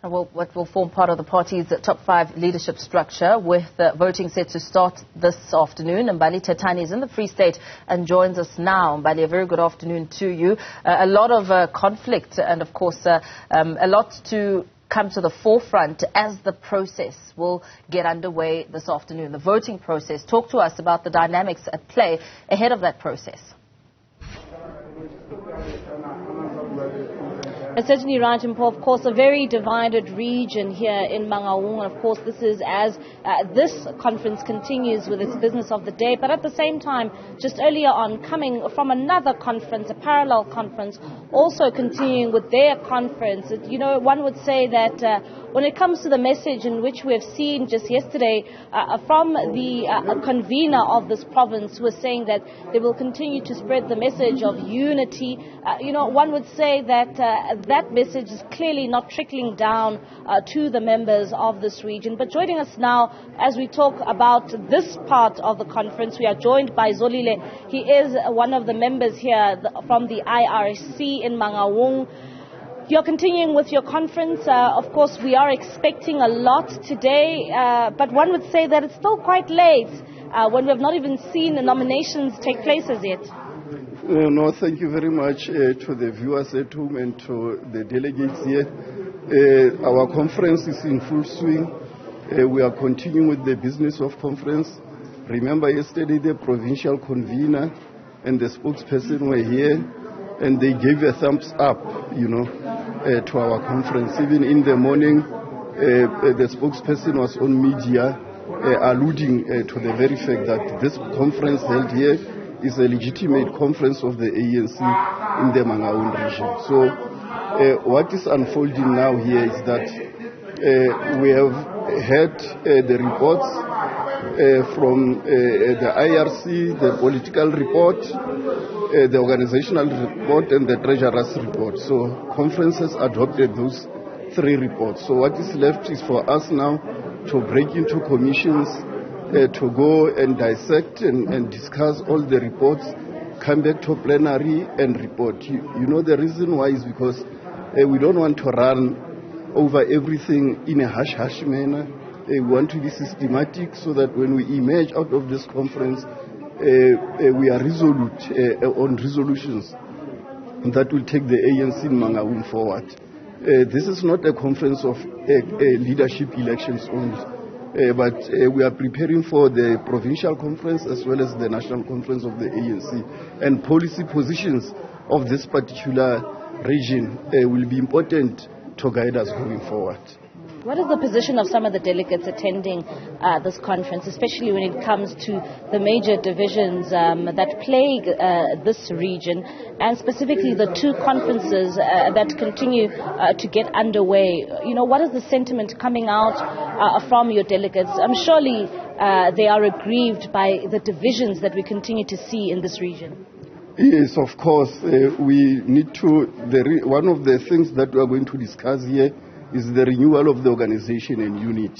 What will form part of the party's top 5 leadership structure, with voting set to start this afternoon. Mbali Thethani is in the Free State and joins us now. Mbali, a very good afternoon to you. A lot of conflict and, of course, a lot to come to the forefront as the process will get underway this afternoon. The voting process. Talk to us about the dynamics at play ahead of that process. It's certainly right, and of course, a very divided region here in Mangaung. And of course, this is as this conference continues with its business of the day. But at the same time, just earlier on, coming from another conference, a parallel conference, also continuing with their conference. You know, one would say that when it comes to the message in which we have seen just yesterday from the convener of this province, who was saying that they will continue to spread the message of unity. You know, one would say that that message is clearly not trickling down to the members of this region. But joining us now as we talk about this part of the conference, we are joined by Zolile. He is one of the members here from the IRC in Mangaung. You're continuing with your conference. Of course, we are expecting a lot today, but one would say that it's still quite late when we have not even seen the nominations take place as yet. No, thank you very much to the viewers at home and to the delegates here. Our conference is in full swing. We are continuing with the business of conference. Remember, yesterday the provincial convener and the spokesperson were here, and they gave a thumbs up, you know, to our conference. Even in the morning, the spokesperson was on media alluding to the very fact that this conference held here is a legitimate conference of the ANC in the Mangaung region. So what is unfolding now here is that we have had the reports from the IRC, the political report, the organizational report, and the treasurer's report. So conference has adopted those 3 reports. So what is left is for us now to break into commissions, to go and dissect and discuss all the reports, come back to plenary and report. You know, the reason why is because we don't want to run over everything in a hush-hush manner. We want to be systematic so that when we emerge out of this conference, we are resolute on resolutions that will take the ANC in Mangaung forward. This is not a conference of leadership elections only. But we are preparing for the provincial conference as well as the national conference of the ANC. And policy positions of this particular region will be important to guide us going forward. What is the position of some of the delegates attending this conference, especially when it comes to the major divisions that plague this region, and specifically the 2 conferences that continue to get underway? You know, what is the sentiment coming out from your delegates? Surely they are aggrieved by the divisions that we continue to see in this region. Yes, of course. We need to. One of the things that we are going to discuss here is the renewal of the organization and unit.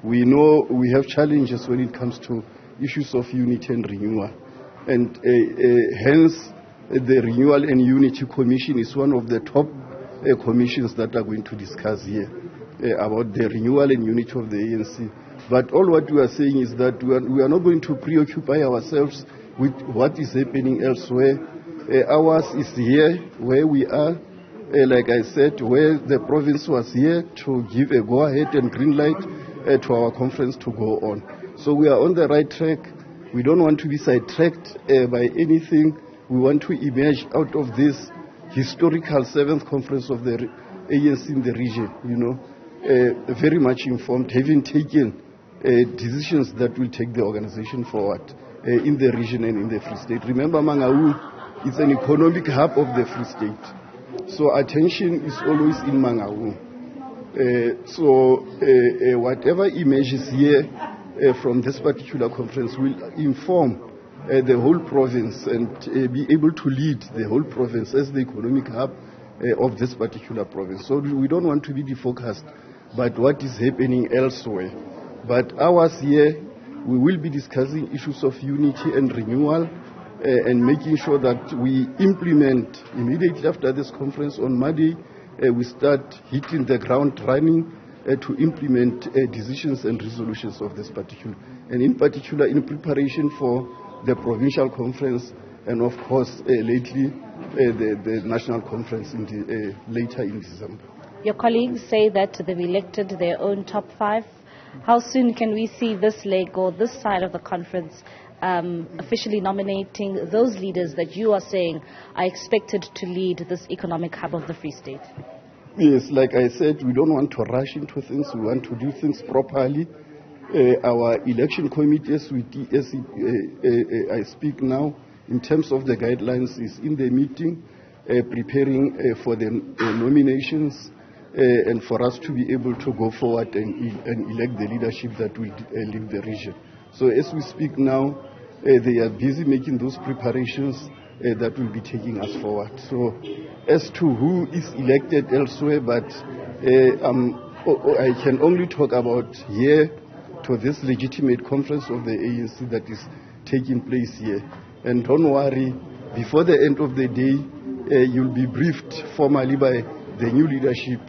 We know we have challenges when it comes to issues of unity and renewal. And hence, the Renewal and Unity Commission is one of the top commissions that are going to discuss here about the renewal and unity of the ANC. But all what we are saying is that we are not going to preoccupy ourselves with what is happening elsewhere. Ours is here, where we are. Like I said, where the province was here to give a go-ahead and green light to our conference to go on. So we are on the right track. We don't want to be sidetracked by anything. We want to emerge out of this historical 7th conference of the ANC in the region, you know, very much informed, having taken decisions that will take the organization forward in the region and in the Free State. Remember, Mangaung is an economic hub of the Free State. So attention is always in Mangaung. Whatever emerges here from this particular conference will inform the whole province and be able to lead the whole province as the economic hub of this particular province. So we don't want to be defocused but what is happening elsewhere. But ours here, we will be discussing issues of unity and renewal and making sure that we implement immediately after this conference on Monday we start hitting the ground running to implement decisions and resolutions of this particular, and in particular in preparation for the provincial conference and of course lately the national conference later in December. Your colleagues say that they've elected their own top 5. How soon can we see this leg or this side of the conference officially nominating those leaders that you are saying are expected to lead this economic hub of the Free State? Yes, like I said, we don't want to rush into things. We want to do things properly. Our election committee, as I speak now, in terms of the guidelines, is in the meeting, preparing for the nominations and for us to be able to go forward and elect the leadership that will lead the region. So as we speak now, they are busy making those preparations that will be taking us forward. So as to who is elected elsewhere, but I can only talk about here to this legitimate conference of the ANC that is taking place here. And don't worry, before the end of the day, you'll be briefed formally by the new leadership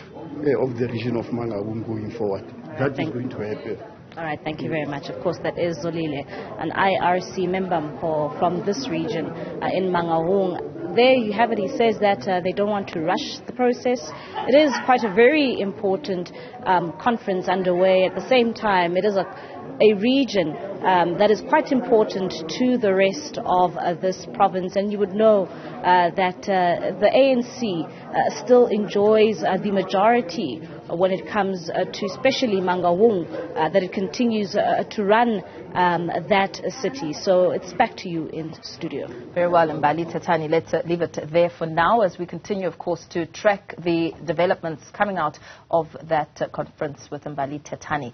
of the region of Mangaung going forward. That is going to happen. All right, thank you very much. Of course, that is Zolile, an IRC member from this region in Mangaung. There you have it. He says that they don't want to rush the process. It is quite a very important conference underway. At the same time, it is a region that is quite important to the rest of this province, and you would know that the ANC still enjoys the majority when it comes to especially Mangaung, that it continues to run that city. So it's back to you in studio. Very well, Mbali Thethani. Let's leave it there for now as we continue, of course, to track the developments coming out of that conference with Mbali Thethani.